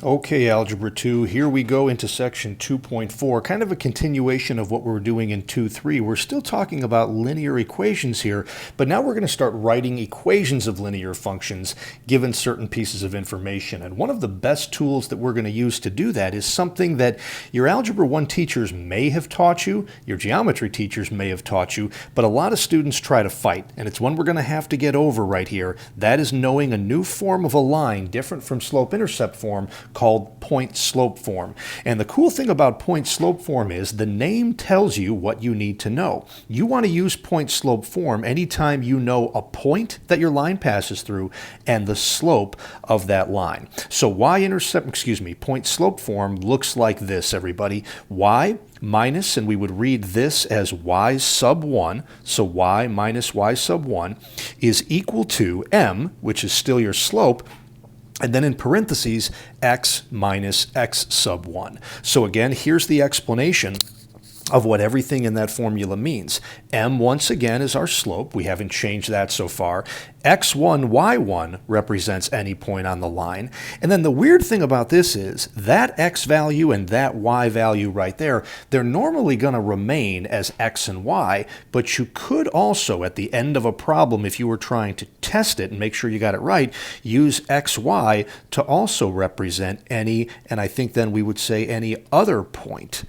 Okay, Algebra 2, here we go into section 2.4, kind of a continuation of what we were doing in 2.3. We're still talking about linear equations here, but now we're going to start writing equations of linear functions given certain pieces of information. And one of the best tools that we're going to use to do that is something that your Algebra 1 teachers may have taught you, your geometry teachers may have taught you, but a lot of students try to fight, and it's one we're going to have to get over right here. That is knowing a new form of a line different from slope-intercept form, called point-slope form. And the cool thing about point-slope form is the name tells you what you need to know. You want to use point-slope form anytime you know a point that your line passes through and the slope of that line. So point-slope form looks like this, everybody. Y minus, and we would read this as y sub 1, so y minus y sub 1 is equal to m, which is still your slope, and then in parentheses, x minus x sub 1. So again, here's the explanation of what everything in that formula means. M, once again, is our slope. We haven't changed that so far. X1, Y1 represents any point on the line. And then the weird thing about this is that X value and that Y value right there, they're normally going to remain as X and Y, but you could also, at the end of a problem, if you were trying to test it and make sure you got it right, use XY to also represent any, and I think then we would say any other point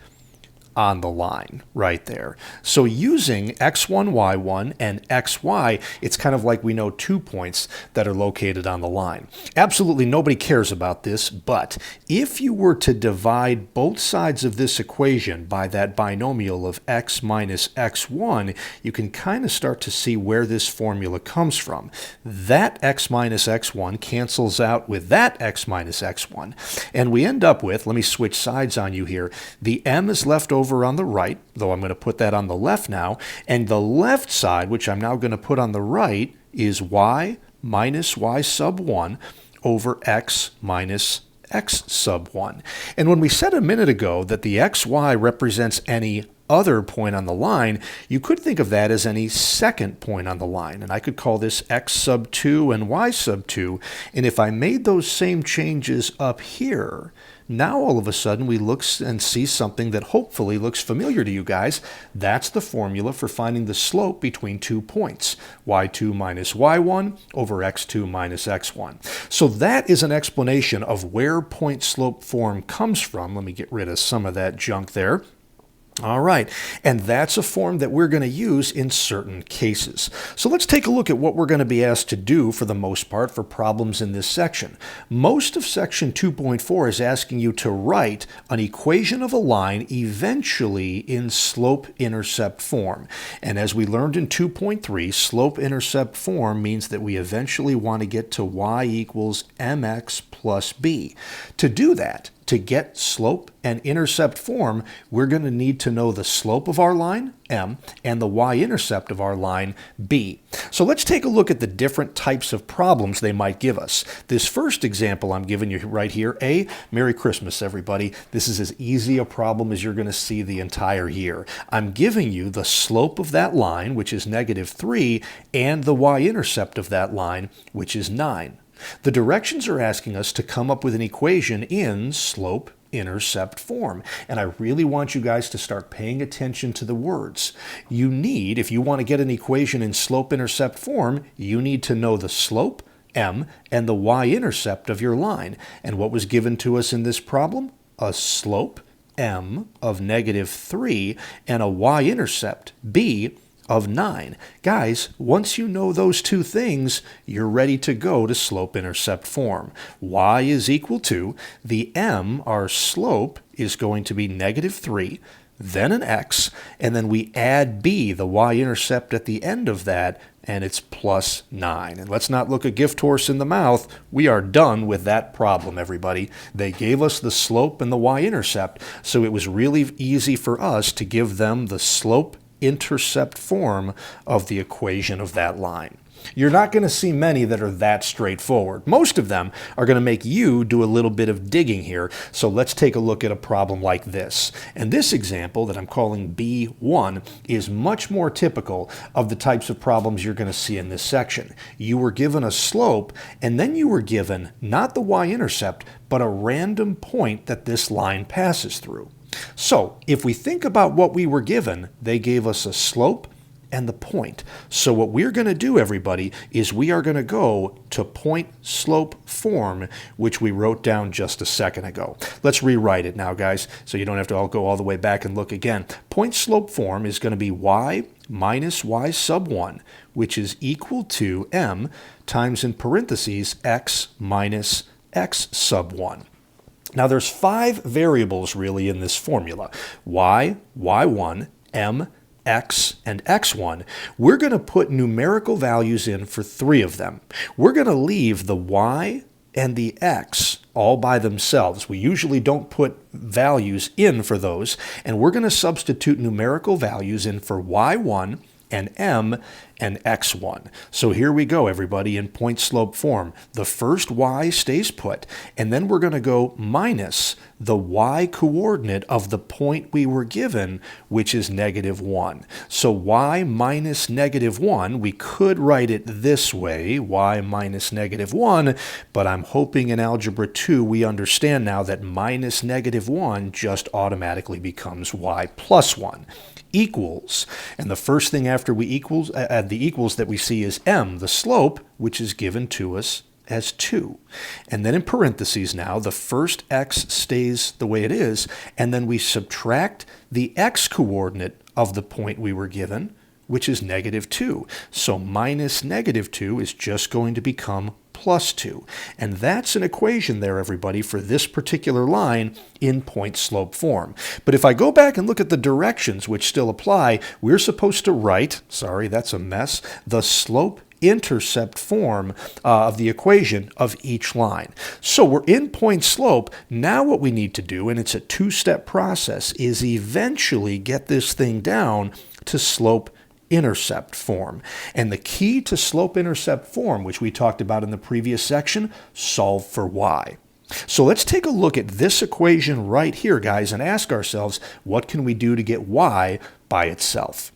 on the line right there. So using x1, y1, and xy, it's kind of like we know 2 points that are located on the line. Absolutely nobody cares about this, but if you were to divide both sides of this equation by that binomial of x minus x1, you can kind of start to see where this formula comes from. That x minus x1 cancels out with that x minus x1, and we end up with, let me switch sides on you here, the m is left over on the right, though I'm going to put that on the left now, and the left side, which I'm now going to put on the right, is y minus y sub 1 over x minus x sub 1. And when we said a minute ago that the xy represents any other point on the line, you could think of that as any second point on the line. And I could call this x sub 2 and y sub 2. And if I made those same changes up here, now all of a sudden we look and see something that hopefully looks familiar to you guys. That's the formula for finding the slope between 2 points, y2 minus y1 over x2 minus x1. So that is an explanation of where point-slope form comes from. Let me get rid of some of that junk there. All right, and that's a form that we're going to use in certain cases. So let's take a look at what we're going to be asked to do for the most part for problems in this section. Most of section 2.4 is asking you to write an equation of a line eventually in slope-intercept form. And as we learned in 2.3, slope-intercept form means that we eventually want to get to y equals mx plus b. To do that, to get slope and intercept form, we're going to need to know the slope of our line, m, and the y-intercept of our line, b. So let's take a look at the different types of problems they might give us. This first example I'm giving you right here, Merry Christmas, everybody. This is as easy a problem as you're going to see the entire year. I'm giving you the slope of that line, which is -3, and the y-intercept of that line, which is 9. The directions are asking us to come up with an equation in slope-intercept form. And I really want you guys to start paying attention to the words. You need, if you want to get an equation in slope-intercept form, you need to know the slope, m, and the y-intercept of your line. And what was given to us in this problem? A slope, m, of -3, and a y-intercept, b, of 9. Guys, once you know those two things, you're ready to go to slope-intercept form. Y is equal to, the m, our slope, is going to be -3, then an x, and then we add b, the y-intercept at the end of that, and it's plus 9. And let's not look a gift horse in the mouth. We are done with that problem, everybody. They gave us the slope and the y-intercept, so it was really easy for us to give them the slope-intercept form of the equation of that line. You're not going to see many that are that straightforward. Most of them are going to make you do a little bit of digging here. So let's take a look at a problem like this. And this example that I'm calling B1 is much more typical of the types of problems you're going to see in this section. You were given a slope, and then you were given not the y-intercept, but a random point that this line passes through. So if we think about what we were given, they gave us a slope and the point. So what we're going to do, everybody, is we are going to go to point-slope form, which we wrote down just a second ago. Let's rewrite it now, guys, so you don't have to all go all the way back and look again. Point-slope form is going to be y minus y sub 1, which is equal to m times, in parentheses, x minus x sub 1. Now, there's 5 variables, really, in this formula. Y, y1, m, x, and x1. We're going to put numerical values in for 3 of them. We're going to leave the y and the x all by themselves. We usually don't put values in for those, and we're going to substitute numerical values in for y1 and m and x1. So here we go, everybody, in point-slope form. The first y stays put, and then we're going to go minus the y-coordinate of the point we were given, which is -1. So y minus -1, we could write it this way, y minus -1, but I'm hoping in Algebra 2 we understand now that minus -1 just automatically becomes y plus 1. Equals, and the first thing after we add the equals that we see is m, the slope, which is given to us as 2. And then in parentheses now, the first x stays the way it is, and then we subtract the x-coordinate of the point we were given, which is -2. So minus -2 is just going to become plus 2. And that's an equation there, everybody, for this particular line in point-slope form. But if I go back and look at the directions which still apply, we're supposed to write, sorry, that's a mess, the slope-intercept form of the equation of each line. So we're in point-slope. Now what we need to do, and it's a 2-step process, is eventually get this thing down to slope-intercept form. And the key to slope-intercept form, which we talked about in the previous section, solve for y. So let's take a look at this equation right here, guys, and ask ourselves, what can we do to get y by itself?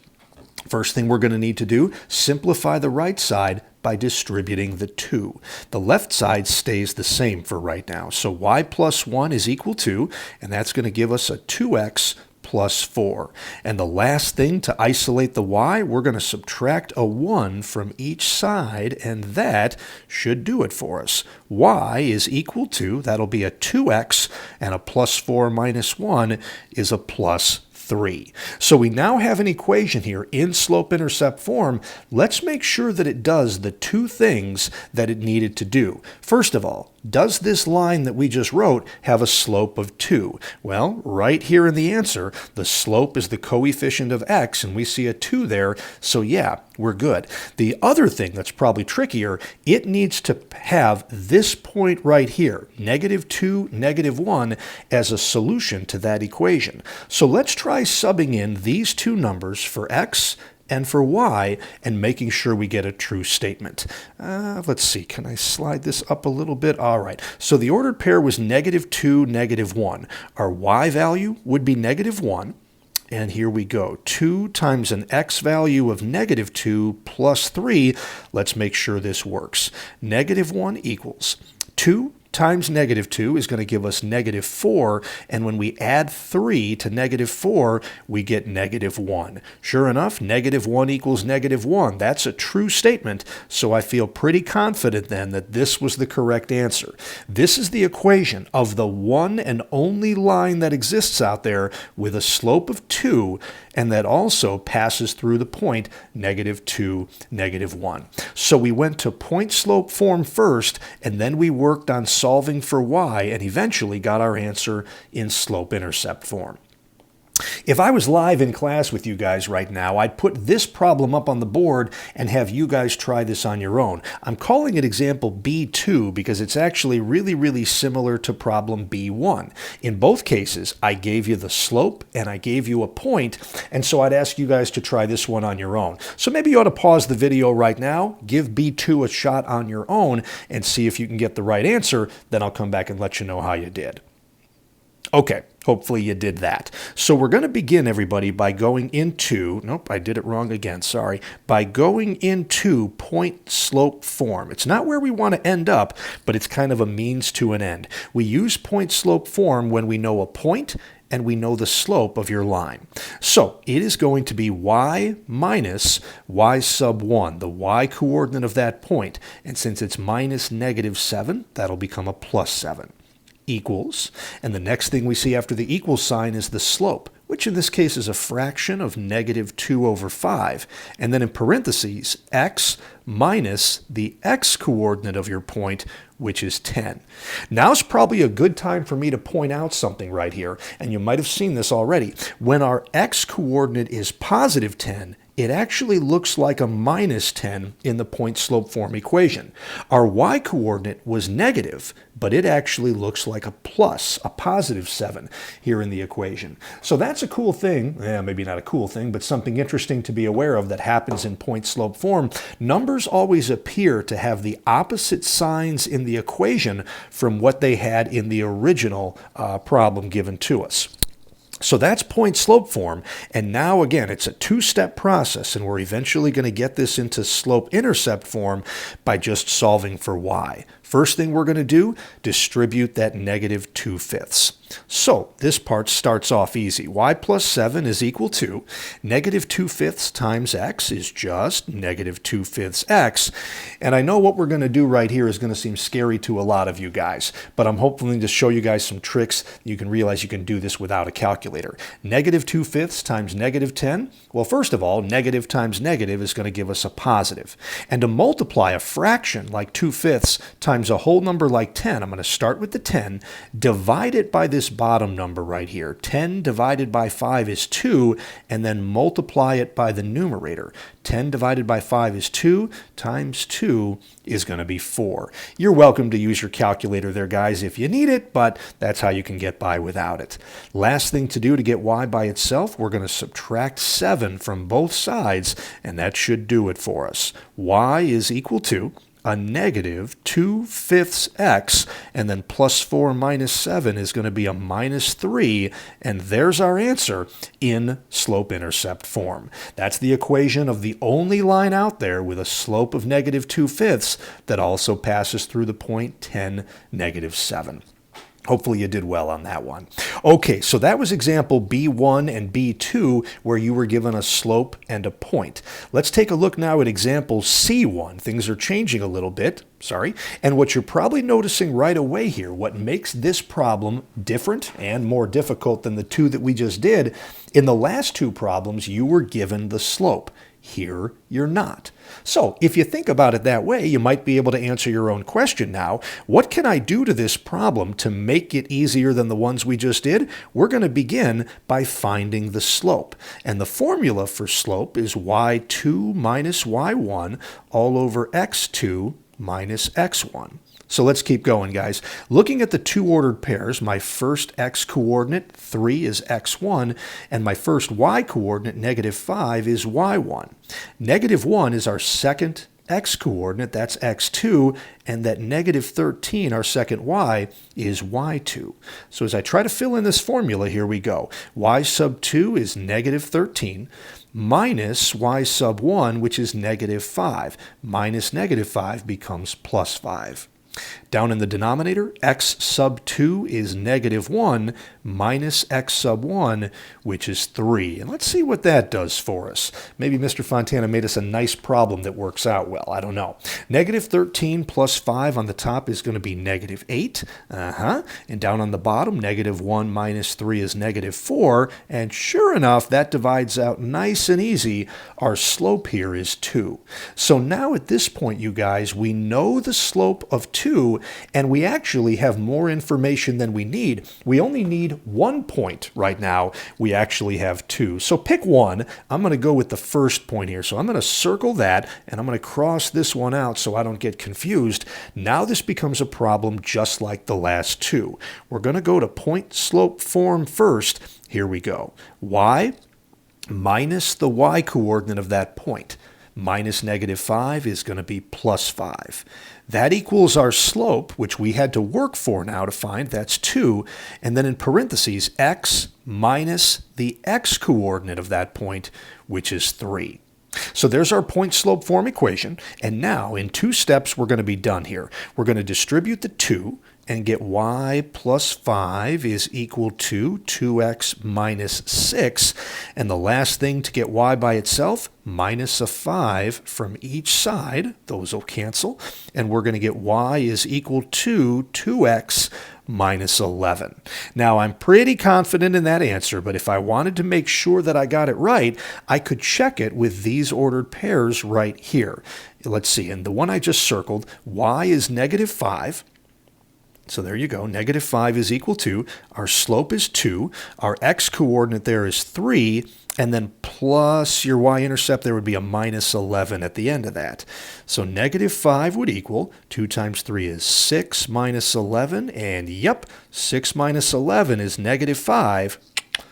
First thing we're going to need to do, simplify the right side by distributing the 2. The left side stays the same for right now. So y plus 1 is equal to, and that's going to give us a 2x plus 4. And the last thing, to isolate the y, we're going to subtract a 1 from each side, and that should do it for us. Y is equal to, that'll be a 2x, and a plus 4 minus 1 is a plus 3. So we now have an equation here in slope-intercept form. Let's make sure that it does the 2 things that it needed to do. First of all, does this line that we just wrote have a slope of 2? Well, right here in the answer, the slope is the coefficient of x, and we see a 2 there, so yeah, we're good. The other thing that's probably trickier, it needs to have this point right here, -2, -1, as a solution to that equation. So let's try subbing in these 2 numbers for x and for y, and making sure we get a true statement. Let's see, can I slide this up a little bit? All right, so the ordered pair was -2, -1. Our y value would be -1, and here we go. 2 times an x value of -2 plus 3. Let's make sure this works. -1 equals 2 times -2 is going to give us -4, and when we add 3 to -4, we get -1. Sure enough, -1 equals -1. That's a true statement, so I feel pretty confident then that this was the correct answer. This is the equation of the one and only line that exists out there with a slope of 2, and that also passes through the point -2, -1. So we went to point-slope form first, and then we worked on solving for y, and eventually got our answer in slope-intercept form. If I was live in class with you guys right now, I'd put this problem up on the board and have you guys try this on your own. I'm calling it example B2 because it's actually really similar to problem B1. In both cases, I gave you the slope and I gave you a point, and so I'd ask you guys to try this one on your own. So maybe you ought to pause the video right now, give B2 a shot on your own, and see if you can get the right answer. Then I'll come back and let you know how you did. Okay, hopefully you did that. So we're going to begin, everybody, by going into, nope, I did it wrong again, sorry, by going into point-slope form. It's not where we want to end up, but it's kind of a means to an end. We use point-slope form when we know a point and we know the slope of your line. So it is going to be y minus y sub 1, the y coordinate of that point. And since it's minus -7, that'll become a plus 7. Equals, and the next thing we see after the equal sign is the slope, which in this case is a fraction of -2/5, and then in parentheses, x minus the x coordinate of your point, which is 10. Now's probably a good time for me to point out something right here, and you might have seen this already. When our x coordinate is positive 10, it actually looks like a minus 10 in the point-slope form equation. Our y-coordinate was negative, but it actually looks like a plus, a positive 7 here in the equation. So that's a cool thing, maybe not a cool thing, but something interesting to be aware of that happens in point-slope form. Numbers always appear to have the opposite signs in the equation from what they had in the original problem given to us. So that's point-slope form, and now again, it's a two-step process, and we're eventually going to get this into slope-intercept form by just solving for y. First thing we're going to do, distribute that -2/5. So this part starts off easy. Y plus 7 is equal to -2/5 times x is just -2/5 x. And I know what we're going to do right here is going to seem scary to a lot of you guys, but I'm hoping to show you guys some tricks. You can realize you can do this without a calculator. -2/5 times -10. Well, first of all, negative times negative is going to give us a positive. And to multiply a fraction like 2/5 times a whole number like 10, I'm going to start with the 10, divide it by this bottom number right here. 10 divided by 5 is 2, and then multiply it by the numerator. 10 divided by 5 is 2, times 2 is going to be 4. You're welcome to use your calculator there, guys, if you need it, but that's how you can get by without it. Last thing to do to get y by itself, we're going to subtract 7 from both sides, and that should do it for us. Y is equal to a -2/5 x, and then plus 4 minus 7 is going to be a -3, and there's our answer in slope-intercept form. That's the equation of the only line out there with a slope of -2/5 that also passes through the point 10, -7. Hopefully you did well on that one. Okay, so that was example B1 and B2 where you were given a slope and a point. Let's take a look now at example C1. Things are changing a little bit, and what you're probably noticing right away here, what makes this problem different and more difficult than the two that we just did, in the last two problems you were given the slope. Here, you're not. So if you think about it that way, you might be able to answer your own question now. What can I do to this problem to make it easier than the ones we just did? We're going to begin by finding the slope. And the formula for slope is y2 minus y1 all over x2 minus x1. So let's keep going, guys. Looking at the two ordered pairs, my first x coordinate, 3, is x1, and my first y coordinate, -5, is y1. -1 is our second x coordinate, that's x2, and that -13, our second y, is y2. So as I try to fill in this formula, here we go. Y sub 2 is -13. Minus y sub 1, which is -5. Minus -5 becomes plus 5. Down in the denominator, x sub 2 is -1 minus x sub 1, which is 3. And let's see what that does for us. Maybe Mr. Fontana made us a nice problem that works out well. I don't know. -13 plus 5 on the top is going to be -8. And down on the bottom, -1 minus 3 is -4. And sure enough, that divides out nice and easy. Our slope here is 2. So now at this point, you guys, we know the slope of 2, and we actually have more information than we need. We only need 1 point right now. We actually have 2. So pick one. I'm going to go with the first point here. So I'm going to circle that, and I'm going to cross this one out so I don't get confused. Now this becomes a problem just like the last two. We're going to go to point-slope form first. Here we go. Y minus the y-coordinate of that point. Minus -5 is going to be +5. That equals our slope, which we had to work for now to find. That's 2. And then in parentheses, x minus the x-coordinate of that point, which is 3. So there's our point-slope form equation. And now, in 2 steps, we're going to be done here. We're going to distribute the 2 and get y plus 5 is equal to 2x minus 6. And the last thing to get y by itself, minus a 5 from each side. Those will cancel. And we're going to get y is equal to 2x minus 11. Now, I'm pretty confident in that answer, but if I wanted to make sure that I got it right, I could check it with these ordered pairs right here. Let's see, and the one I just circled, y is -5. So there you go, -5 is equal to, our slope is 2, our x-coordinate there is 3, and then plus your y-intercept, there would be a minus 11 at the end of that. So -5 would equal, 2 times 3 is 6 minus 11, and yep, 6 minus 11 is -5,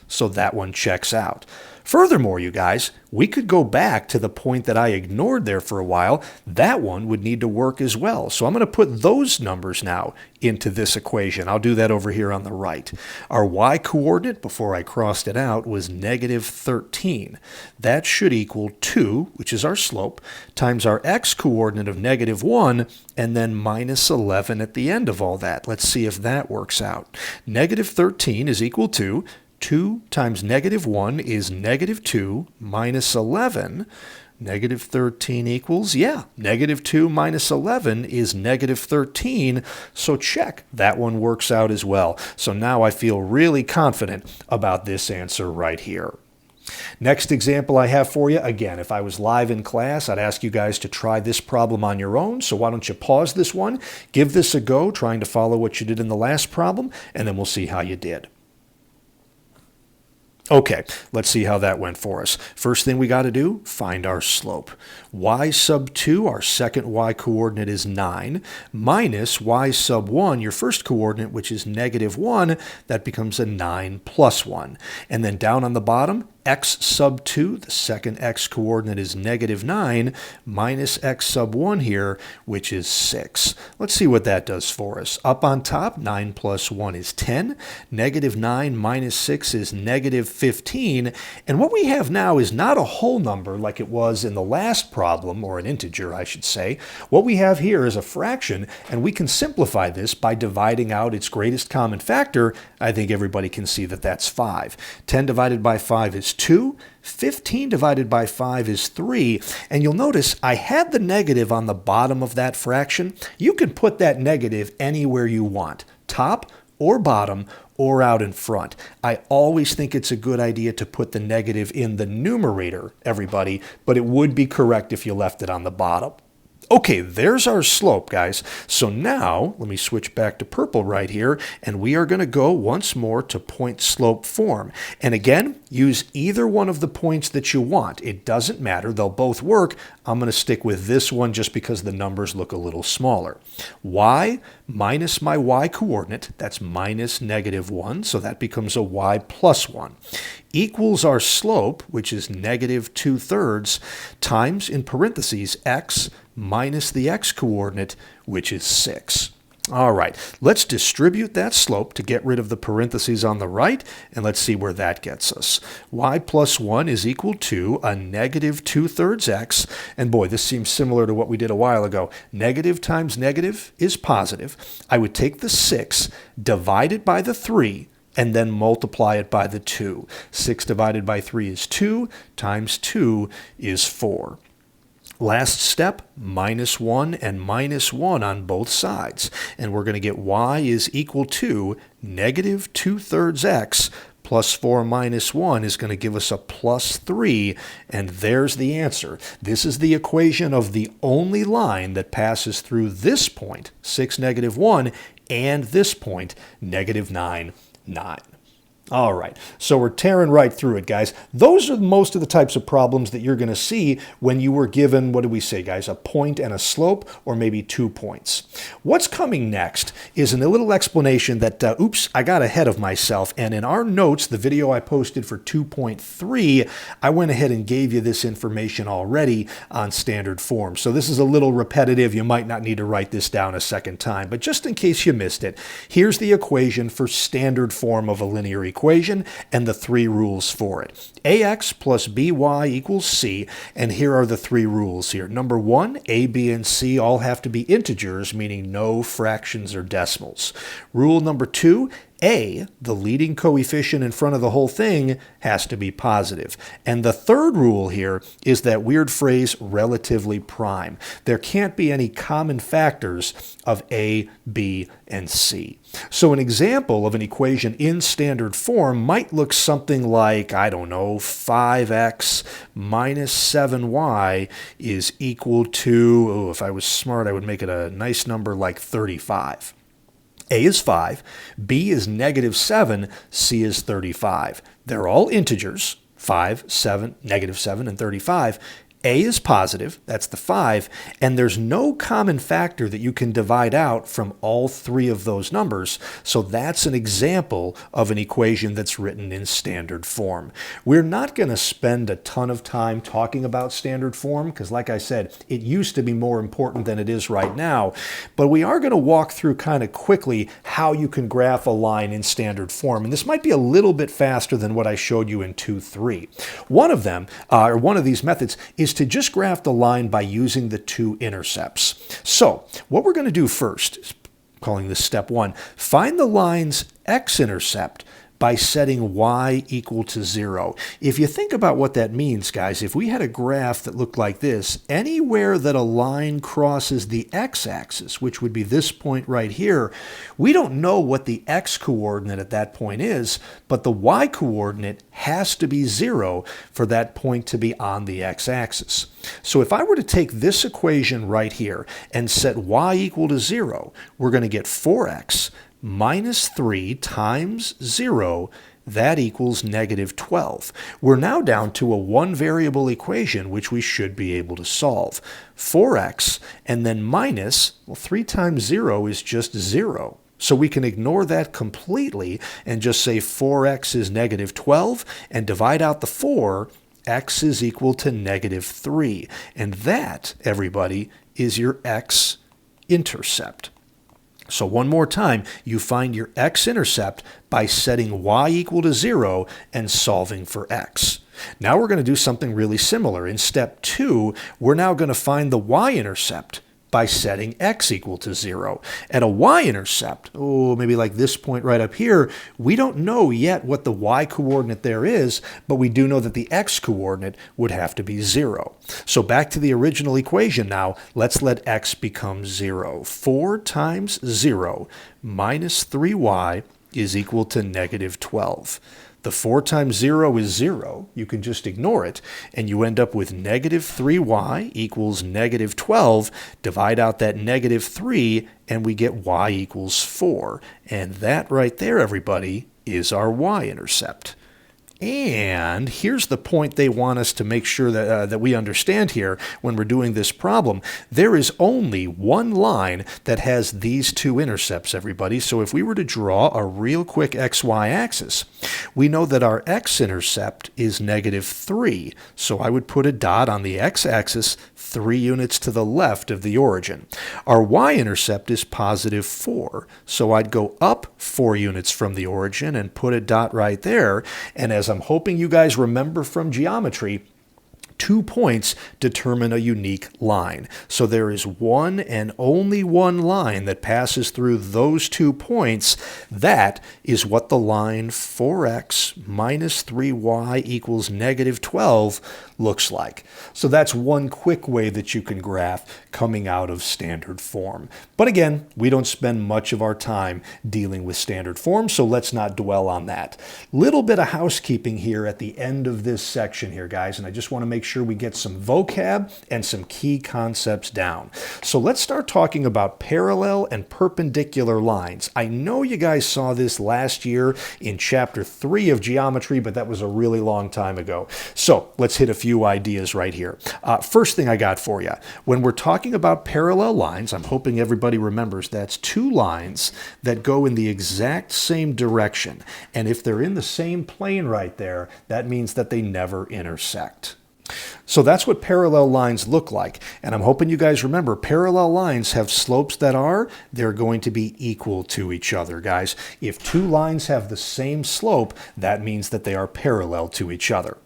so that one checks out. Furthermore, you guys, we could go back to the point that I ignored there for a while. That one would need to work as well. So I'm going to put those numbers now into this equation. I'll do that over here on the right. Our y-coordinate, before I crossed it out, was -13. That should equal 2, which is our slope, times our x-coordinate of -1, and then minus 11 at the end of all that. Let's see if that works out. -13 is equal to 2 times -1 is -2 minus 11. -13 equals, yeah, -2 minus 11 is -13. So check, that one works out as well. So now I feel really confident about this answer right here. Next example I have for you, again, if I was live in class, I'd ask you guys to try this problem on your own. So why don't you pause this one, give this a go, trying to follow what you did in the last problem, and then we'll see how you did. Okay, let's see how that went for us. First thing we got to do, find our slope. Y sub 2, our second y-coordinate is 9, minus y sub 1, your first coordinate, which is -1, that becomes a 9 plus 1. And then down on the bottom, x sub 2, the second x-coordinate is -9, minus x sub 1 here, which is 6. Let's see what that does for us. Up on top, 9 plus 1 is 10. -9 minus 6 is -15. And what we have now is not a whole number like it was in the last problem, or an integer, I should say. What we have here is a fraction, and we can simplify this by dividing out its greatest common factor. I think everybody can see that that's 5. 10 divided by 5 is 2. 15 divided by 5 is 3. And you'll notice I had the negative on the bottom of that fraction. You can put that negative anywhere you want, top or bottom or out in front. I always think it's a good idea to put the negative in the numerator, everybody, but it would be correct if you left it on the bottom. Okay, there's our slope, guys. So now, let me switch back to purple right here, and we are going to go once more to point-slope form. And again, use either one of the points that you want. It doesn't matter. They'll both work. I'm going to stick with this one just because the numbers look a little smaller. Y minus my y-coordinate, that's minus -1, so that becomes a y plus 1, equals our slope, which is -2/3, times, in parentheses, x minus the x-coordinate, which is 6. All right, let's distribute that slope to get rid of the parentheses on the right, and let's see where that gets us. Y plus 1 is equal to a -2/3 x, and boy, this seems similar to what we did a while ago. Negative times negative is positive. I would take the 6, divide it by the 3, and then multiply it by the 2. 6 divided by 3 is 2, times 2 is 4. Last step, -1 and -1 on both sides. And we're going to get y is equal to -2/3 x plus 4 minus 1 is going to give us a plus 3, and there's the answer. This is the equation of the only line that passes through this point, 6, negative 1, and this point, negative 9, 9. All right, so we're tearing right through it, guys. Those are most of the types of problems that you're going to see when you were given, what do we say, guys, a point and a slope, or maybe 2 points. What's coming next is a little explanation that, oops, I got ahead of myself, and in our notes, the video I posted for 2.3, I went ahead and gave you this information already on standard form. So this is a little repetitive. You might not need to write this down a second time, but just in case you missed it, here's the equation for standard form of a linear equation and the 3 rules for it. AX plus BY equals C, and here are the 3 rules here. Number 1, A, B, and C all have to be integers, meaning no fractions or decimals. Rule number 2, A, the leading coefficient in front of the whole thing, has to be positive. And the third rule here is that weird phrase, relatively prime. There can't be any common factors of A, B, and C. So an example of an equation in standard form might look something like, I don't know, 5x minus 7y is equal to, if I was smart, I would make it a nice number like 35. A is 5, B is negative 7, C is 35. They're all integers, 5, 7, negative 7, and 35. A is positive, that's the 5, and there's no common factor that you can divide out from all 3 of those numbers, so that's an example of an equation that's written in standard form. We're not going to spend a ton of time talking about standard form, because like I said, it used to be more important than it is right now, but we are going to walk through kind of quickly how you can graph a line in standard form, and this might be a little bit faster than what I showed you in 2.3. One of them, or one of these methods, is to just graph the line by using the 2 intercepts. So what we're going to do first, calling this step 1, find the line's x-intercept by setting y equal to 0. If you think about what that means, guys, if we had a graph that looked like this, anywhere that a line crosses the x-axis, which would be this point right here, we don't know what the x-coordinate at that point is, but the y-coordinate has to be 0 for that point to be on the x-axis. So if I were to take this equation right here and set y equal to 0, we're going to get 4x minus 3 times 0, that equals negative 12. We're now down to a 1-variable equation, which we should be able to solve. 4x and then minus, well, 3 times 0 is just 0. So we can ignore that completely and just say 4x is negative 12 and divide out the 4, x is equal to negative 3. And that, everybody, is your x-intercept. So one more time, you find your x-intercept by setting y equal to 0 and solving for x. Now we're going to do something really similar. In step 2, we're now going to find the y-intercept by setting x equal to 0. At a y-intercept, maybe like this point right up here, we don't know yet what the y-coordinate there is, but we do know that the x-coordinate would have to be 0. So back to the original equation now, let's let x become 0. 4 times 0 minus 3y is equal to negative 12. The 4 times 0 is 0. You can just ignore it, and you end up with negative 3y equals negative 12. Divide out that negative 3, and we get y equals 4. And that right there, everybody, is our y-intercept. And here's the point they want us to make sure that we understand here when we're doing this problem. There is only one line that has these 2 intercepts, everybody. So if we were to draw a real quick xy axis, we know that our x-intercept is negative 3. So I would put a dot on the x-axis 3 units to the left of the origin. Our y-intercept is positive 4. So I'd go up 4 units from the origin and put a dot right there. And as I'm hoping you guys remember from geometry, 2 points determine a unique line. So there is one and only one line that passes through those 2 points. That is what the line 4x minus 3y equals negative 12 looks like. So that's one quick way that you can graph coming out of standard form. But again, we don't spend much of our time dealing with standard form, so let's not dwell on that. Little bit of housekeeping here at the end of this section here, guys, and I just want to make sure we get some vocab and some key concepts down. So let's start talking about parallel and perpendicular lines. I know you guys saw this last year in chapter 3 of geometry, but that was a really long time ago. So let's hit a few ideas right here. First thing I got for you, when we're talking about parallel lines, I'm hoping everybody remembers that's 2 lines that go in the exact same direction. And if they're in the same plane right there, that means that they never intersect. So that's what parallel lines look like. And I'm hoping you guys remember parallel lines have slopes they're going to be equal to each other, guys. If 2 lines have the same slope, that means that they are parallel to each other.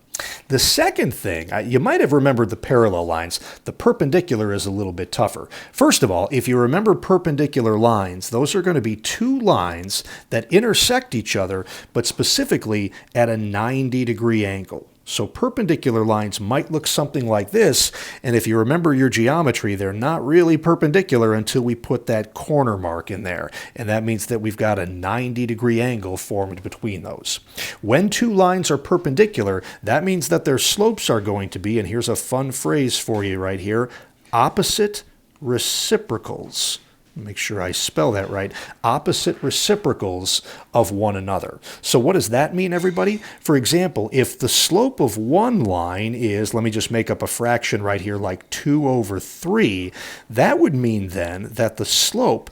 The second thing, you might have remembered the parallel lines. The perpendicular is a little bit tougher. First of all, if you remember perpendicular lines, those are going to be 2 lines that intersect each other, but specifically at a 90-degree angle. So perpendicular lines might look something like this, and if you remember your geometry, they're not really perpendicular until we put that corner mark in there, and that means that we've got a 90-degree angle formed between those. When 2 lines are perpendicular, that means that their slopes are going to be, and here's a fun phrase for you right here, opposite reciprocals. Make sure I spell that right. Opposite reciprocals of one another. So what does that mean, everybody? For example, if the slope of one line is, let me just make up a fraction right here, like 2 over 3, that would mean then that the slope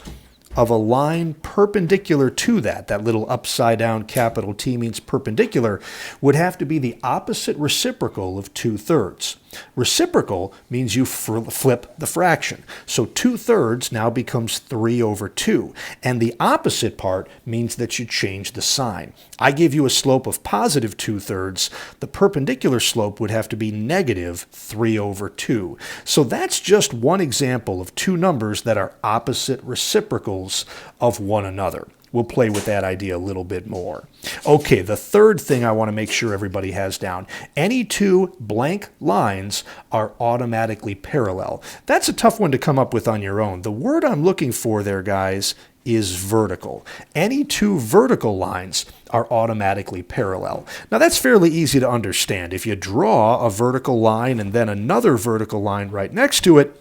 of a line perpendicular to that little upside down capital T means perpendicular, would have to be the opposite reciprocal of 2/3. Reciprocal means you flip the fraction. So 2/3 now becomes 3 over 2. And the opposite part means that you change the sign. I give you a slope of positive 2/3. The perpendicular slope would have to be negative 3 over 2. So that's just one example of 2 numbers that are opposite reciprocals of one another. We'll play with that idea a little bit more. Okay, the third thing I want to make sure everybody has down. Any 2 blank lines are automatically parallel. That's a tough one to come up with on your own. The word I'm looking for there, guys, is vertical. Any 2 vertical lines are automatically parallel. Now that's fairly easy to understand. If you draw a vertical line and then another vertical line right next to it,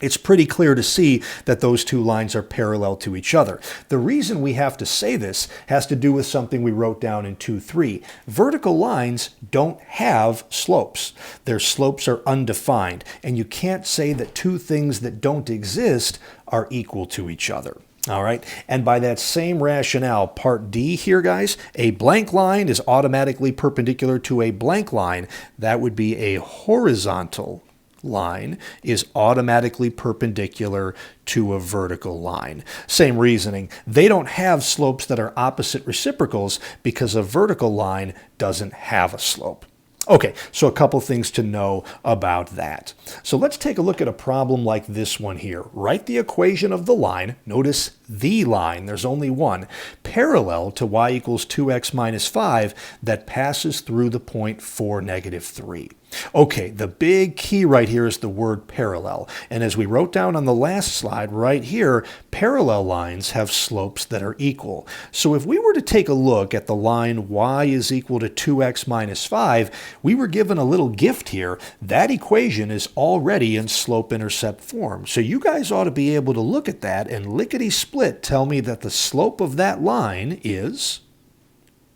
it's pretty clear to see that those 2 lines are parallel to each other. The reason we have to say this has to do with something we wrote down in 2.3. Vertical lines don't have slopes. Their slopes are undefined, and you can't say that 2 things that don't exist are equal to each other. All right, and by that same rationale, part D here, guys, a blank line is automatically perpendicular to a blank line. That would be a horizontal line is automatically perpendicular to a vertical line. Same reasoning. They don't have slopes that are opposite reciprocals because a vertical line doesn't have a slope. Okay, so a couple things to know about that. So let's take a look at a problem like this one here. Write the equation of the line. Notice the line, there's only one, parallel to y equals 2x minus 5 that passes through the point 4, negative 3. Okay, the big key right here is the word parallel. And as we wrote down on the last slide right here, parallel lines have slopes that are equal. So if we were to take a look at the line y is equal to 2x minus 5, we were given a little gift here. That equation is already in slope-intercept form. So you guys ought to be able to look at that and lickety-split tell me that the slope of that line is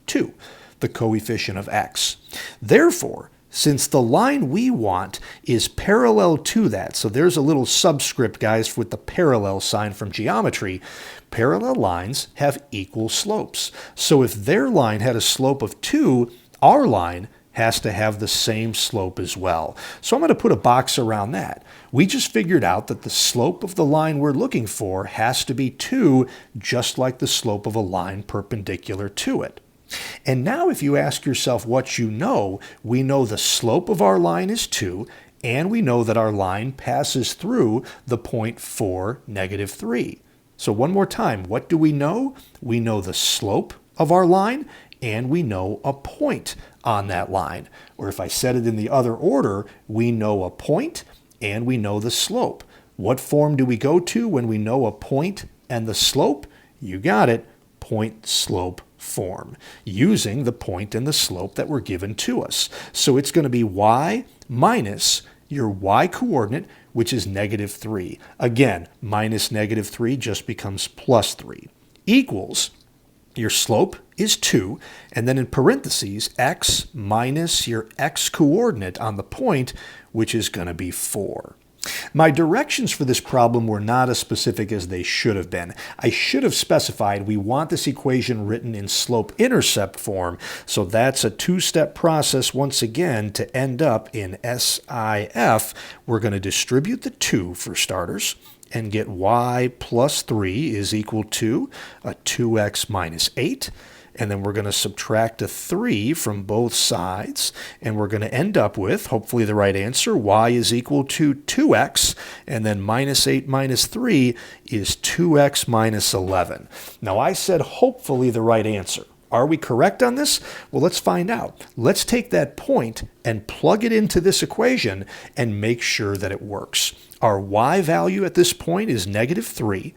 2, the coefficient of x. Therefore, since the line we want is parallel to that, so there's a little subscript, guys, with the parallel sign from geometry, parallel lines have equal slopes. So if their line had a slope of 2, our line has to have the same slope as well. So I'm going to put a box around that. We just figured out that the slope of the line we're looking for has to be 2, just like the slope of a line perpendicular to it. And now if you ask yourself what you know, we know the slope of our line is 2, and we know that our line passes through the point 4, negative 3. So one more time, what do we know? We know the slope of our line, and we know a point on that line. Or if I said it in the other order, we know a point and we know the slope. What form do we go to when we know a point and the slope? You got it, point-slope form, using the point and the slope that were given to us. So it's going to be y minus your y coordinate, which is negative 3. Again, minus negative 3 just becomes plus 3, equals your slope is 2, and then in parentheses, x minus your x coordinate on the point, which is going to be 4. My directions for this problem were not as specific as they should have been. I should have specified we want this equation written in slope-intercept form, so that's a two-step process once again to end up in SIF. We're going to distribute the 2 for starters and get y plus 3 is equal to a 2x minus 8. And then we're going to subtract a 3 from both sides, and we're going to end up with, hopefully the right answer, y is equal to 2x, and then minus 8 minus 3 is 2x minus 11. Now I said hopefully the right answer. Are we correct on this? Well, let's find out. Let's take that point and plug it into this equation and make sure that it works. Our y value at this point is negative 3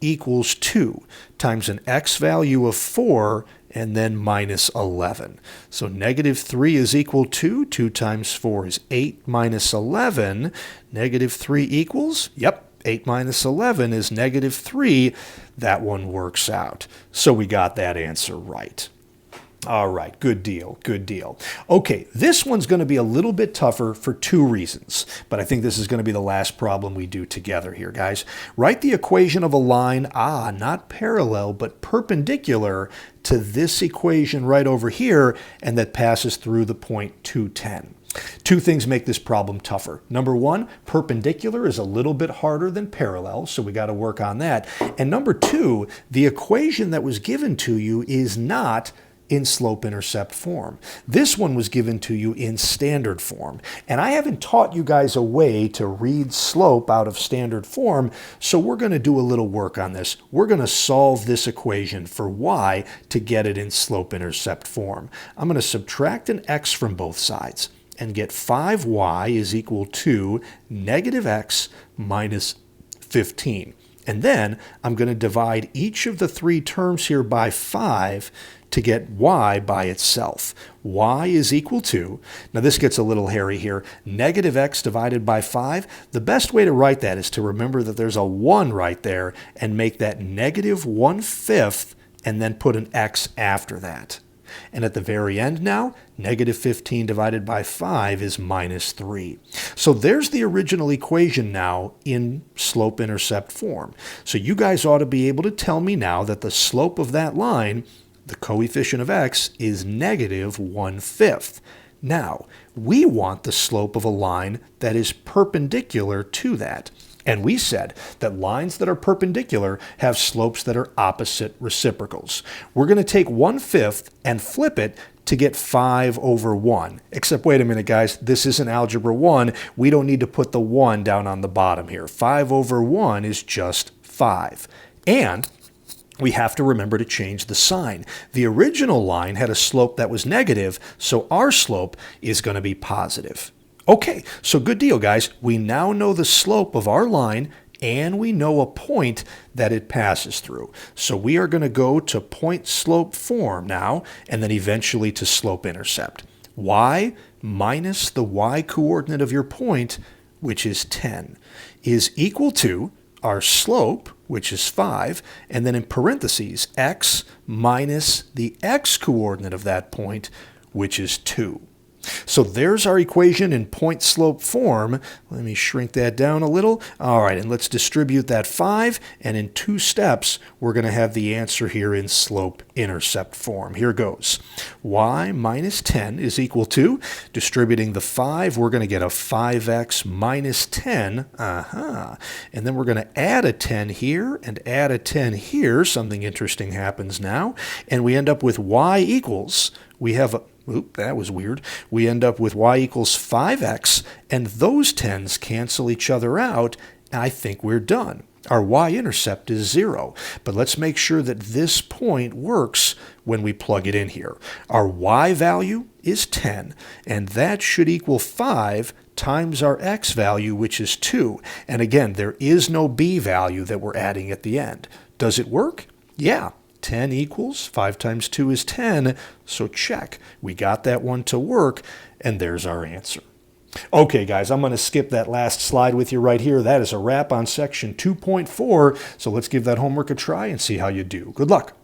equals 2 times an x value of 4 and then minus 11. So negative 3 is equal to 2 times 4 is 8 minus 11. Negative 3 equals, yep, 8 minus 11 is negative 3. That one works out. So we got that answer right. All right, good deal, good deal. Okay, this one's going to be a little bit tougher for 2 reasons, but I think this is going to be the last problem we do together here, guys. Write the equation of a line, not parallel, but perpendicular to this equation right over here, and that passes through the point 210. 2 things make this problem tougher. Number 1, perpendicular is a little bit harder than parallel, so we got to work on that. And number 2, the equation that was given to you is not in slope-intercept form. This one was given to you in standard form. And I haven't taught you guys a way to read slope out of standard form, so we're going to do a little work on this. We're going to solve this equation for y to get it in slope-intercept form. I'm going to subtract an x from both sides and get 5y is equal to negative x minus 15. And then I'm going to divide each of the 3 terms here by 5 to get y by itself. Y is equal to, now this gets a little hairy here, negative x divided by 5. The best way to write that is to remember that there's a 1 right there and make that negative 1/5 and then put an x after that. And at the very end now, negative 15 divided by 5 is minus 3. So there's the original equation now in slope-intercept form. So you guys ought to be able to tell me now that the slope of that line, the coefficient of x, is negative 1/5. Now, we want the slope of a line that is perpendicular to that. And we said that lines that are perpendicular have slopes that are opposite reciprocals. We're going to take 1/5 and flip it to get 5 over 1. Except, wait a minute, guys, this isn't Algebra 1. We don't need to put the 1 down on the bottom here. 5 over 1 is just 5. And we have to remember to change the sign. The original line had a slope that was negative, so our slope is going to be positive. Okay, so good deal, guys. We now know the slope of our line, and we know a point that it passes through. So we are going to go to point-slope form now, and then eventually to slope-intercept. Y minus the y coordinate of your point, which is 10, is equal to our slope, which is 5, and then in parentheses, x minus the x coordinate of that point, which is 2. So there's our equation in point-slope form. Let me shrink that down a little. All right, and let's distribute that 5, and in 2 steps, we're going to have the answer here in slope-intercept form. Here goes. Y minus 10 is equal to, distributing the 5, we're going to get a 5x minus 10. And then we're going to add a 10 here and add a 10 here. Something interesting happens now. And we end up with y equals, we have a, oop, that was weird. We end up with y equals 5x, and those 10s cancel each other out, and I think we're done. Our y-intercept is 0, but let's make sure that this point works when we plug it in here. Our y value is 10, and that should equal 5 times our x value, which is 2. And again, there is no b value that we're adding at the end. Does it work? Yeah. 10 equals 5 times 2 is 10, so check. We got that one to work, and there's our answer. Okay, guys, I'm going to skip that last slide with you right here. That is a wrap on section 2.4, so let's give that homework a try and see how you do. Good luck.